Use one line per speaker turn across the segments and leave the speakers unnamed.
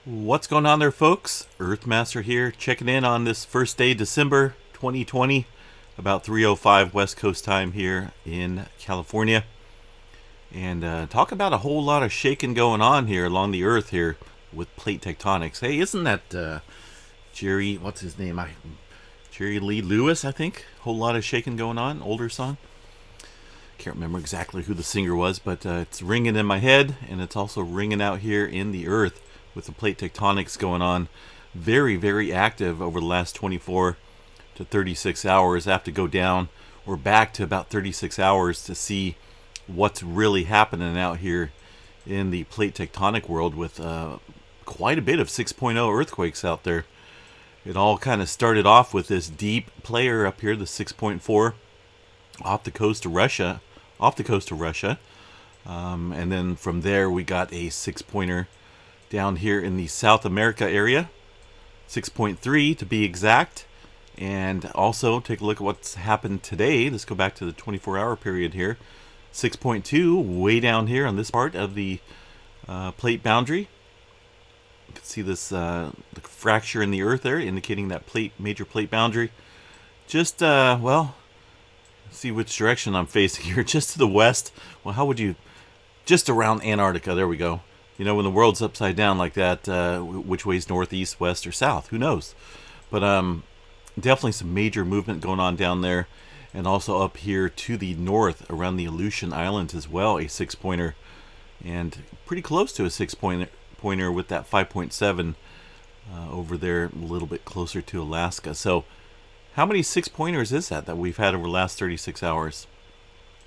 What's going on there, folks? Earthmaster here, checking in on this first day, December 2020, about 3:05 West Coast time here in California, and talk about a whole lot of shaking going on here along the Earth here with plate tectonics. Hey, isn't that Jerry? What's his name? Jerry Lee Lewis, I think. Whole lot of shaking going on. Older song. Can't remember exactly who the singer was, but it's ringing in my head, and it's also ringing out here in the Earth with the plate tectonics going on. Very, very active over the last 24 to 36 hours. I have to go down or back to about 36 hours to see what's really happening out here in the plate tectonic world with quite a bit of 6.0 earthquakes out there. It all kind of started off with this deep player up here, the 6.4, off the coast of Russia, and then from there we got a 6-pointer down here in the South America area, 6.3 to be exact. And also take a look at what's happened today. Let's go back to the 24-hour period here. 6.2 way down here on this part of the plate boundary. You can see this the fracture in the earth there, indicating that major plate boundary. Just see which direction I'm facing here. Just to the west. Well, how would you? Just around Antarctica. There we go. You know, when the world's upside down like that, which way's northeast, west, or south? Who knows? But definitely some major movement going on down there, and also up here to the north around the Aleutian Islands as well, a 6-pointer, and pretty close to a 6-pointer with that 5.7 over there, a little bit closer to Alaska. So, how many 6-pointers is that we've had over the last 36 hours?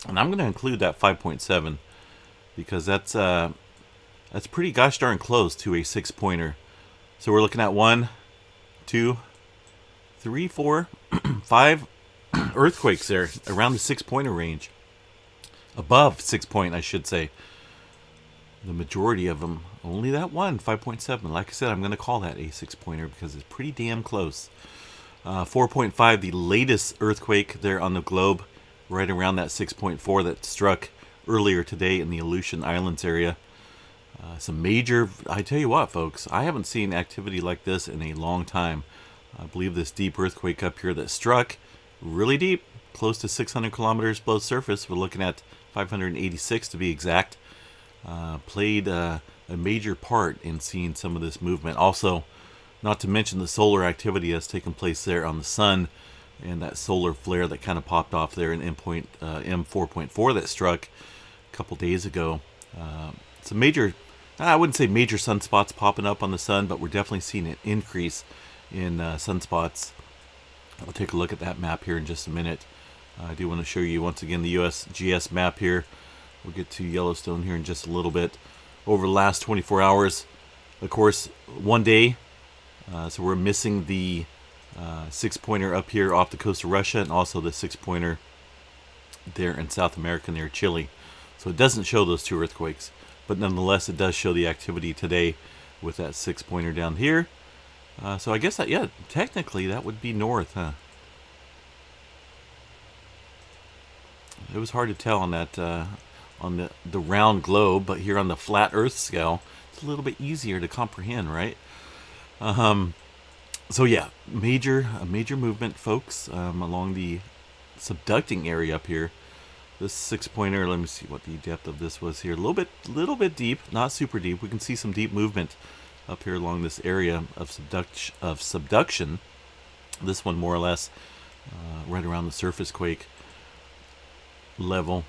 And I'm going to include that 5.7 because that's pretty gosh darn close to a 6-pointer. So we're looking at 1, 2, 3, 4, 5 earthquakes there around the 6-pointer range. Above 6-point, I should say. The majority of them, only that one, 5.7. Like I said, I'm going to call that a 6-pointer because it's pretty damn close. 4.5, the latest earthquake there on the globe, right around that 6.4 that struck earlier today in the Aleutian Islands area. Some major, I tell you what, folks, I haven't seen activity like this in a long time. I believe this deep earthquake up here that struck really deep, close to 600 kilometers below surface, we're looking at 586 to be exact, played a major part in seeing some of this movement. Also, not to mention the solar activity that's taken place there on the sun, and that solar flare that kind of popped off there in M4.4 that struck a couple days ago. Some major, I wouldn't say major sunspots popping up on the sun, but we're definitely seeing an increase in sunspots. I'll take a look at that map here in just a minute. I do want to show you once again the USGS map here. We'll get to Yellowstone here in just a little bit. Over the last 24 hours, of course, one day, so we're missing the 6-pointer up here off the coast of Russia, and also the 6-pointer there in South America near Chile. So it doesn't show those two earthquakes, but nonetheless it does show the activity today with that 6-pointer down here. So I guess that, yeah, technically that would be north, huh? It was hard to tell on that on the round globe, but here on the flat Earth scale, it's a little bit easier to comprehend, right? So yeah, a major movement, folks, along the subducting area up here. This 6-pointer, let me see what the depth of this was here. A little bit deep, not super deep. We can see some deep movement up here along this area of subduction. This one more or less right around the surface quake level,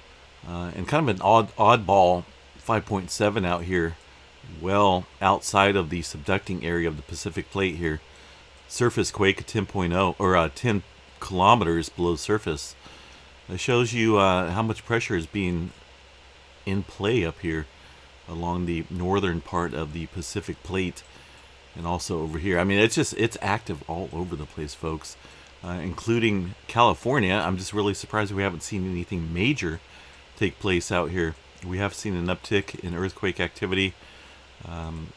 and kind of an oddball 5.7 out here, well outside of the subducting area of the Pacific Plate here. Surface quake 10.0 or 10 kilometers below surface. It shows you how much pressure is being in play up here along the northern part of the Pacific Plate, and also over here. I mean, it's active all over the place, folks, including California. I'm just really surprised we haven't seen anything major take place out here. We have seen an uptick in earthquake activity, and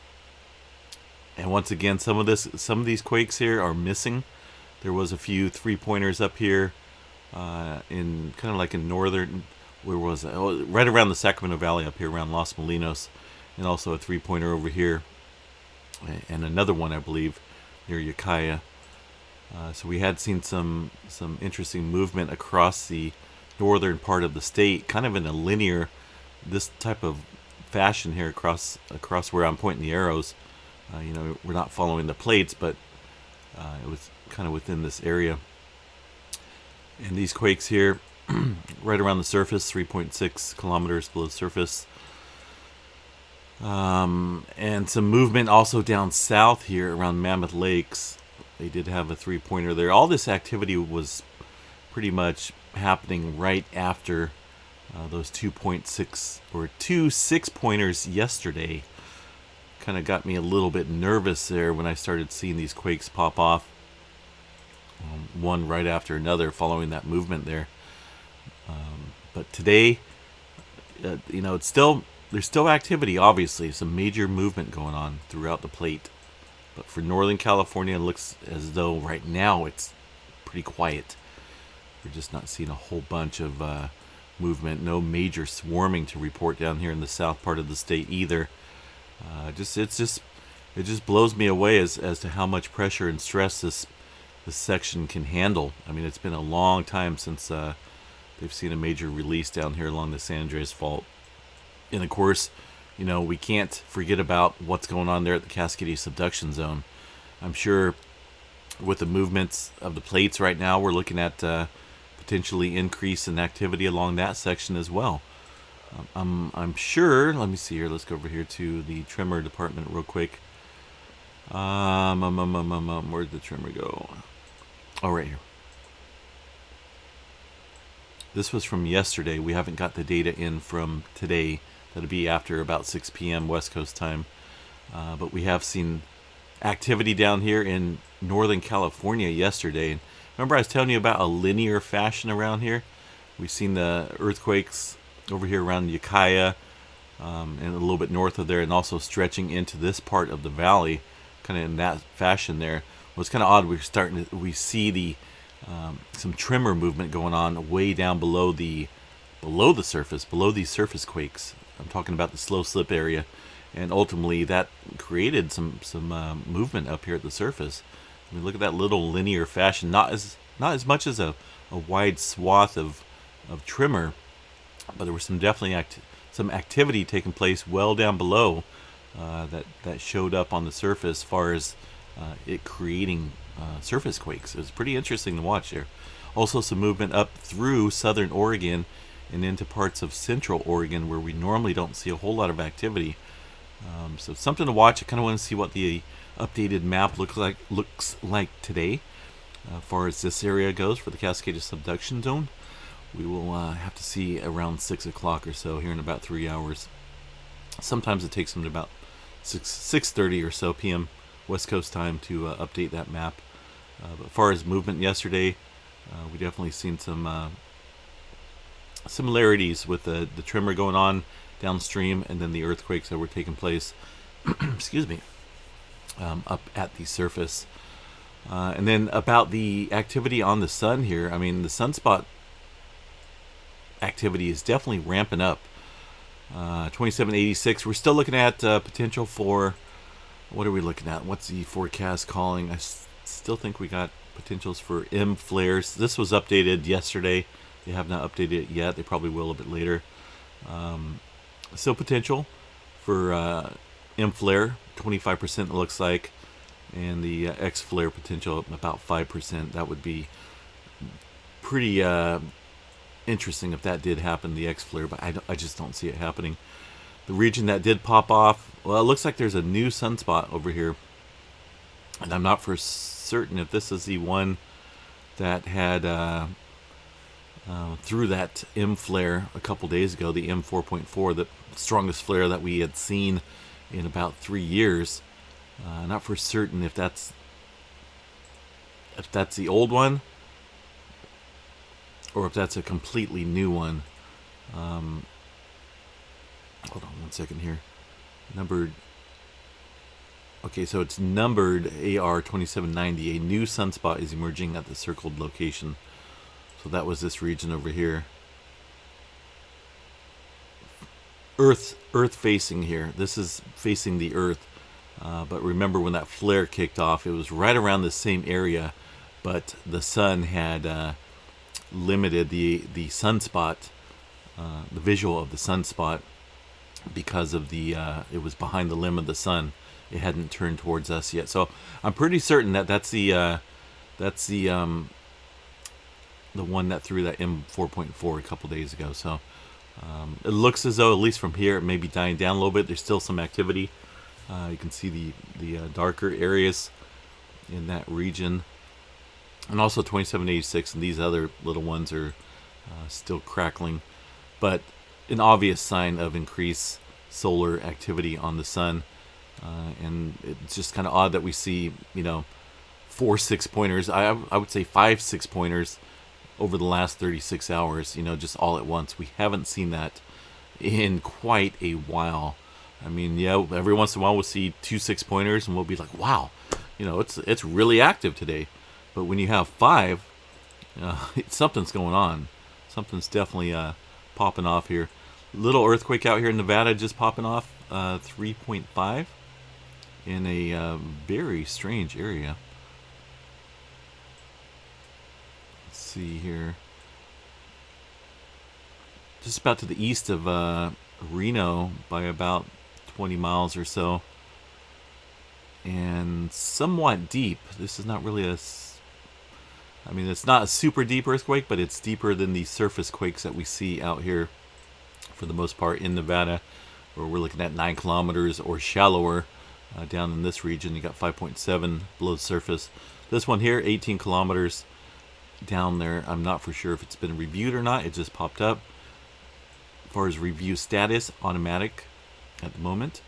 once again, some of these quakes here are missing. There was a few 3-pointers up here in kind of like in northern, where was it? Oh, right around the Sacramento Valley up here around Los Molinos, and also a 3-pointer over here and another one, I believe, near Ukiah. So we had seen some interesting movement across the northern part of the state, kind of in a linear, this type of fashion here across where I'm pointing the arrows. We're not following the plates, but it was kind of within this area. And these quakes here, right around the surface, 3.6 kilometers below the surface. And some movement also down south here around Mammoth Lakes. They did have a 3-pointer there. All this activity was pretty much happening right after those 2.6 or 2 6-pointers yesterday. Kind of got me a little bit nervous there when I started seeing these quakes pop off, one right after another, following that movement there. But today, it's still, there's still activity. Obviously, some major movement going on throughout the plate. But for Northern California, it looks as though right now it's pretty quiet. We're just not seeing a whole bunch of movement. No major swarming to report down here in the south part of the state either. It just blows me away as to how much pressure and stress this section can handle. I mean, it's been a long time since they've seen a major release down here along the San Andreas Fault. And of course, we can't forget about what's going on there at the Cascadia Subduction Zone. I'm sure with the movements of the plates right now, we're looking at potentially increase in activity along that section as well. I'm sure, let me see here, let's go over here to the tremor department real quick. Where'd the tremor go? Oh, right here. This was from yesterday. We haven't got the data in from today. That'll be after about 6 p.m. West Coast time. But we have seen activity down here in Northern California yesterday. Remember I was telling you about a linear fashion around here? We've seen the earthquakes over here around Ukiah and a little bit north of there, and also stretching into this part of the valley, kind of in that fashion there. Well, it's kind of odd. We see the some tremor movement going on way down below the surface, below these surface quakes. I'm talking about the slow slip area, and ultimately that created some movement up here at the surface. I mean, look at that little linear fashion. Not as much as a wide swath of tremor, but there was definitely some activity taking place well down below that showed up on the surface as far as it creating surface quakes. It was pretty interesting to watch there. Also some movement up through southern Oregon and into parts of central Oregon where we normally don't see a whole lot of activity. So it's something to watch. I kind of want to see what the updated map looks like today as far as this area goes for the Cascadia Subduction Zone. We will have to see around 6 o'clock or so here in about 3 hours. Sometimes it takes them to about 6:30 or so p.m. West Coast time to update that map. But as far as movement yesterday, we definitely seen some similarities with the tremor going on downstream, and then the earthquakes that were taking place excuse me, up at the surface. And then about the activity on the sun here, I mean, the sunspot activity is definitely ramping up. 2786, we're still looking at potential for, what are we looking at? What's the forecast calling? I still think we got potentials for M flares. This was updated yesterday. They have not updated it yet. They probably will a bit later. Still potential for M flare, 25% it looks like, and the X flare potential about 5%. That would be pretty interesting if that did happen, the X flare, but I just don't see it happening. The region that did pop off, well, it looks like there's a new sunspot over here, and I'm not for certain if this is the one that had through that M flare a couple days ago, the M4.4, the strongest flare that we had seen in about 3 years. Not for certain if that's the old one or if that's a completely new one. Hold on one second here. Okay, so it's numbered AR2790. A new sunspot is emerging at the circled location. So that was this region over here. Earth facing here. This is facing the Earth. But remember when that flare kicked off, it was right around the same area, but the sun had limited the sunspot, the visual of the sunspot, because of it was behind the limb of the sun. It hadn't turned towards us yet. So I'm pretty certain that that's the one that threw that M4.4 a couple days ago. So it looks as though, at least from here, it may be dying down a little bit. There's still some activity. You can see the darker areas in that region, and also 2786, and these other little ones are still crackling, but an obvious sign of increased solar activity on the sun. And it's just kind of odd that we see, 4 6-pointers. I would say 5 6-pointers over the last 36 hours, just all at once. We haven't seen that in quite a while. I mean, yeah, every once in a while we'll see 2 6-pointers and we'll be like, wow, it's really active today. But when you have 5, something's going on. Something's definitely popping off here. Little earthquake out here in Nevada just popping off, 3.5 in a very strange area. Let's see here. Just about to the east of Reno by about 20 miles or so. And somewhat deep. This is not really it's not a super deep earthquake, but it's deeper than the surface quakes that we see out here for the most part in Nevada, where we're looking at 9 kilometers or shallower. Down in this region, you got 5.7 below the surface. This one here, 18 kilometers down there. I'm not for sure if it's been reviewed or not. It just popped up. As far as review status, automatic at the moment.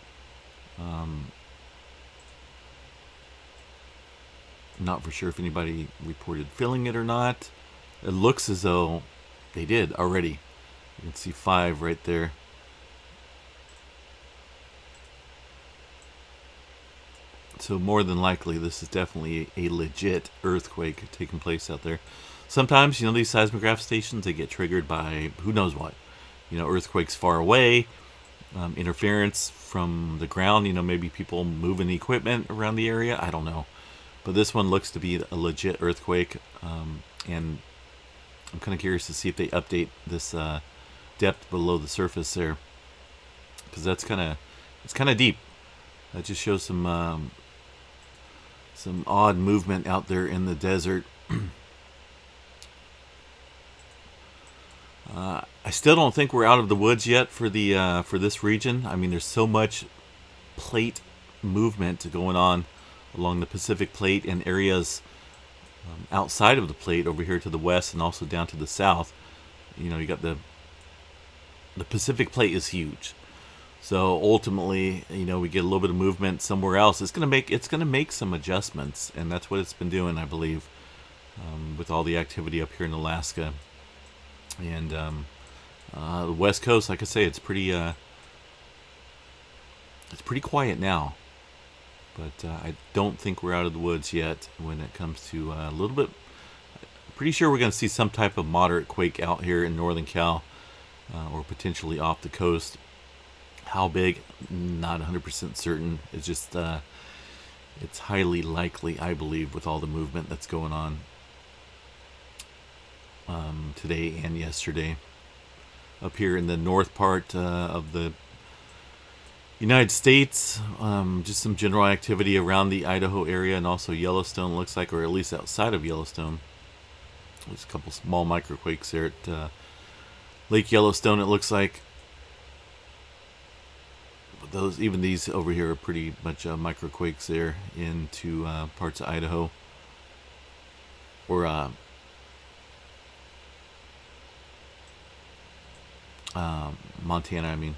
Not for sure if anybody reported feeling it or not. It looks as though they did already. You can see 5 right there. So more than likely, this is definitely a legit earthquake taking place out there. Sometimes, these seismograph stations, they get triggered by who knows what. Earthquakes far away, interference from the ground, maybe people moving equipment around the area. I don't know. But this one looks to be a legit earthquake, and I'm kind of curious to see if they update this depth below the surface there, because it's kind of deep. That just shows some odd movement out there in the desert. I still don't think we're out of the woods yet for this region. I mean, there's so much plate movement going on along the Pacific Plate and areas outside of the plate over here to the west and also down to the south. You got the Pacific Plate is huge. So ultimately, we get a little bit of movement somewhere else. It's gonna make some adjustments, and that's what it's been doing, I believe, with all the activity up here in Alaska and the West Coast. Like I say, it's pretty quiet now, but I don't think we're out of the woods yet when it comes to a little bit. Pretty sure we're gonna see some type of moderate quake out here in northern Cal, or potentially off the coast. How big? Not 100% certain. It's just it's highly likely, I believe, with all the movement that's going on today and yesterday. Up here in the north part of the United States, just some general activity around the Idaho area and also Yellowstone, looks like, or at least outside of Yellowstone. There's a couple small microquakes there at Lake Yellowstone, it looks like. Even these over here are pretty much microquakes there into parts of Idaho, or Montana, I mean.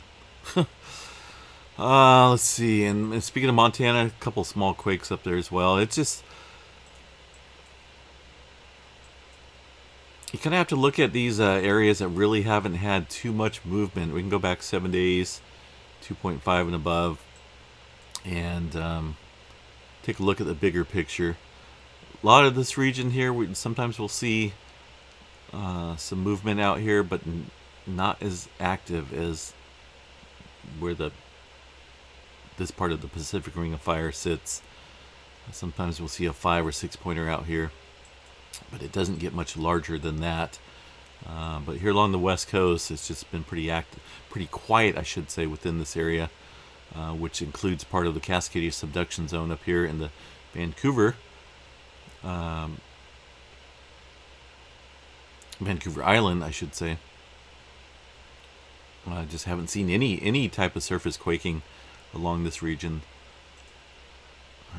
Let's see, and speaking of Montana, a couple small quakes up there as well. It's just, you kind of have to look at these areas that really haven't had too much movement. We can go back 7 days, 2.5 and above, and take a look at the bigger picture. A lot of this region here, sometimes we'll see some movement out here, but not as active as where the this part of the Pacific Ring of Fire sits. Sometimes we'll see a 5 or 6 pointer out here, but it doesn't get much larger than that. But here along the west coast, it's just been pretty active, pretty quiet, I should say, within this area, which includes part of the Cascadia subduction zone up here in the Vancouver Island, I should say. I just haven't seen any type of surface quaking along this region.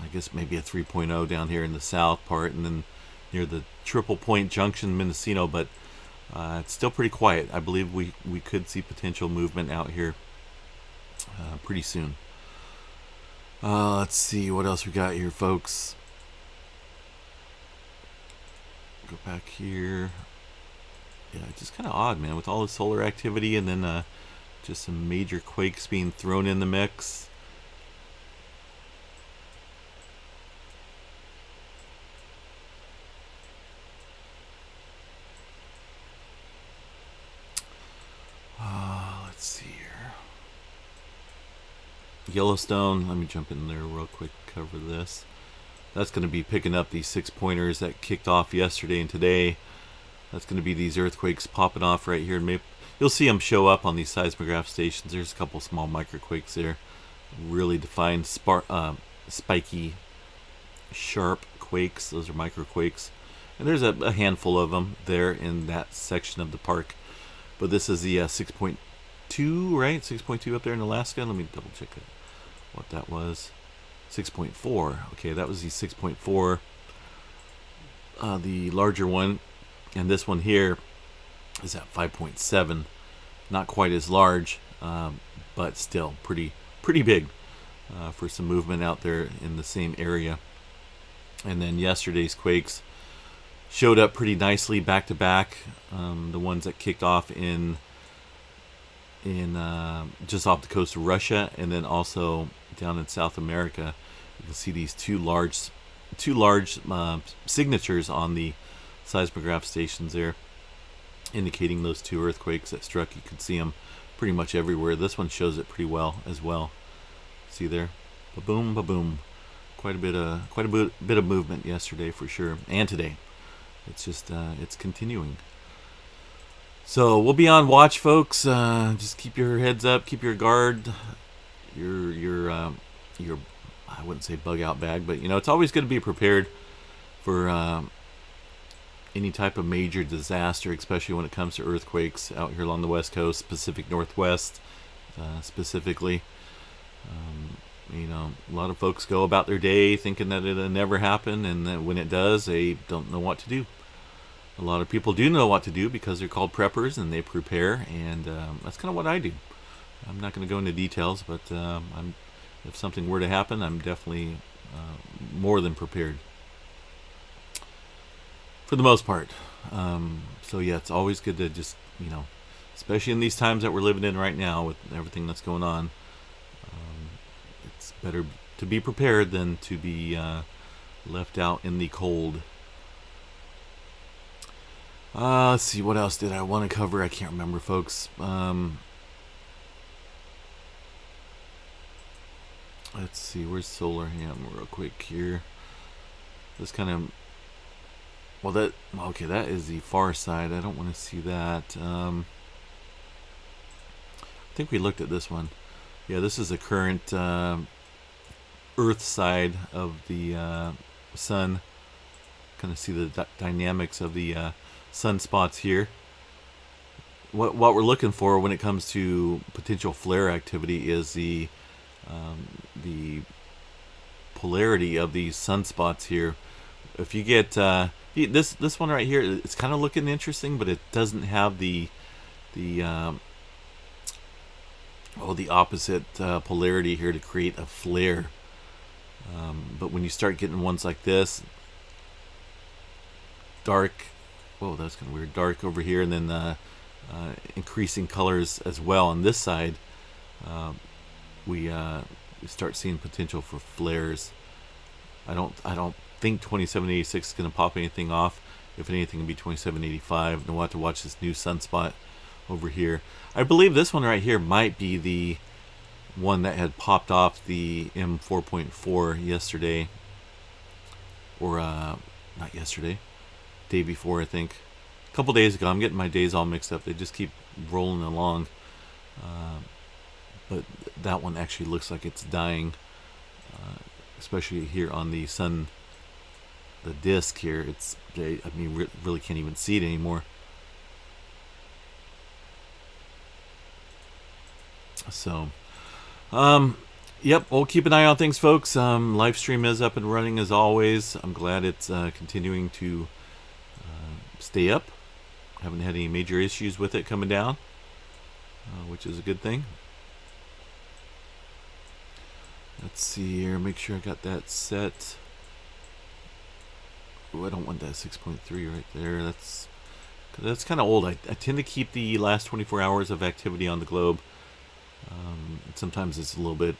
I guess maybe a 3.0 down here in the south part, and then near the Triple Point Junction, Mendocino, but it's still pretty quiet. I believe we could see potential movement out here pretty soon. Let's see what else we got here, folks. Go back here. Yeah, it's just kind of odd, man, with all the solar activity and then just some major quakes being thrown in the mix. Let's see here. Yellowstone, let me jump in there real quick, cover this. That's going to be picking up these 6 pointers that kicked off yesterday and today. That's going to be these earthquakes popping off right here. Maybe you'll see them show up on these seismograph stations. There's a couple small microquakes there. Really defined, spiky, sharp quakes. Those are microquakes. And there's a handful of them there in that section of the park. But this is the 6.2, right? 6.2 up there in Alaska. Let me double check what that was. 6.4. Okay, that was the 6.4. The larger one. And this one here is at 5.7. Not quite as large, but still pretty big for some movement out there in the same area. And then yesterday's quakes showed up pretty nicely back to back. The ones that kicked off in just off the coast of Russia, and then also down in South America. You can see these two large signatures on the seismograph stations there, indicating those two earthquakes that struck. You can see them pretty much everywhere. This one shows it pretty well as well. See there, ba-boom, ba-boom. Quite a bit of movement yesterday for sure, and today. It's just it's continuing. So we'll be on watch, folks. Just keep your heads up, keep your guard, your I wouldn't say bug out bag, but it's always good to be prepared for any type of major disaster, especially when it comes to earthquakes out here along the west coast, Pacific Northwest specifically. A lot of folks go about their day thinking that it'll never happen, and that when it does, they don't know what to do. A lot of people do know what to do because they're called preppers and they prepare, and that's kind of what I do. I'm not going to go into details, but if something were to happen, I'm definitely more than prepared. For the most part. So yeah, it's always good to just, especially in these times that we're living in right now with everything that's going on, it's better to be prepared than to be left out in the cold. Let's see, what else did I want to cover? I can't remember, folks. Let's see, where's solar? Yeah, real quick here. This kind of... okay, that is the far side. I don't want to see that. I think we looked at this one. Yeah, this is the current Earth side of the sun. Kind of see the dynamics of the sunspots here. What we're looking for when it comes to potential flare activity is the polarity of these sunspots here. If you get this one right here, it's kind of looking interesting, but it doesn't have the opposite polarity here to create a flare. But when you start getting ones like this, dark, whoa, that's kind of weird, dark over here, and then increasing colors as well on this side, we start seeing potential for flares. I don't think 2786 is going to pop anything off. If anything, it'll be 2785. And we'll have to watch this new sunspot over here. I believe this one right here might be one that had popped off the M4.4 yesterday, or not yesterday, day before, I think. A couple days ago. I'm getting my days all mixed up. They just keep rolling along. But that one actually looks like it's dying, especially here on the sun, the disc here. It's, I mean, really can't even see it anymore. So, yep, we'll keep an eye on things, folks. Live stream is up and running as always. I'm glad it's continuing to stay up. Haven't had any major issues with it coming down, which is a good thing. Let's see here, make sure I got that set. Oh, I don't want that 6.3 right there. That's kind of old. I tend to keep the last 24 hours of activity on the globe. Sometimes it's a little bit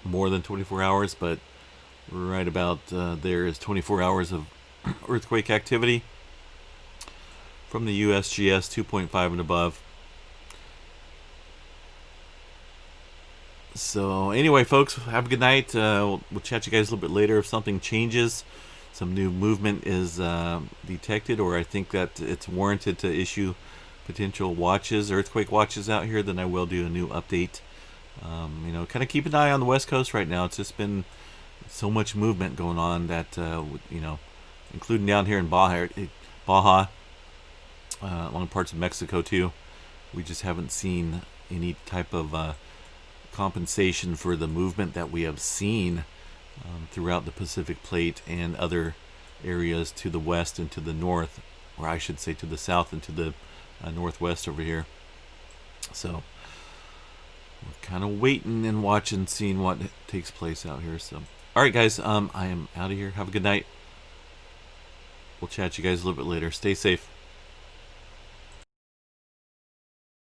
more than 24 hours, but right about there is 24 hours of earthquake activity from the USGS 2.5 and above. So anyway, folks, have a good night. We'll chat you guys a little bit later if something changes, some new movement is detected, or I think that it's warranted to issue potential watches, earthquake watches out here, then I will do a new update. You know, kind of keep an eye on the West Coast right now. It's just been so much movement going on that, you know, including down here in Baja, along parts of Mexico too. We just haven't seen any type of compensation for the movement that we have seen throughout the Pacific Plate and other areas to the west and to the north, or I should say to the south and to the northwest over here. So we're kind of waiting and watching, seeing what takes place out here. So, all right, guys, I am out of here. Have a good night. We'll chat you guys a little bit later. Stay safe.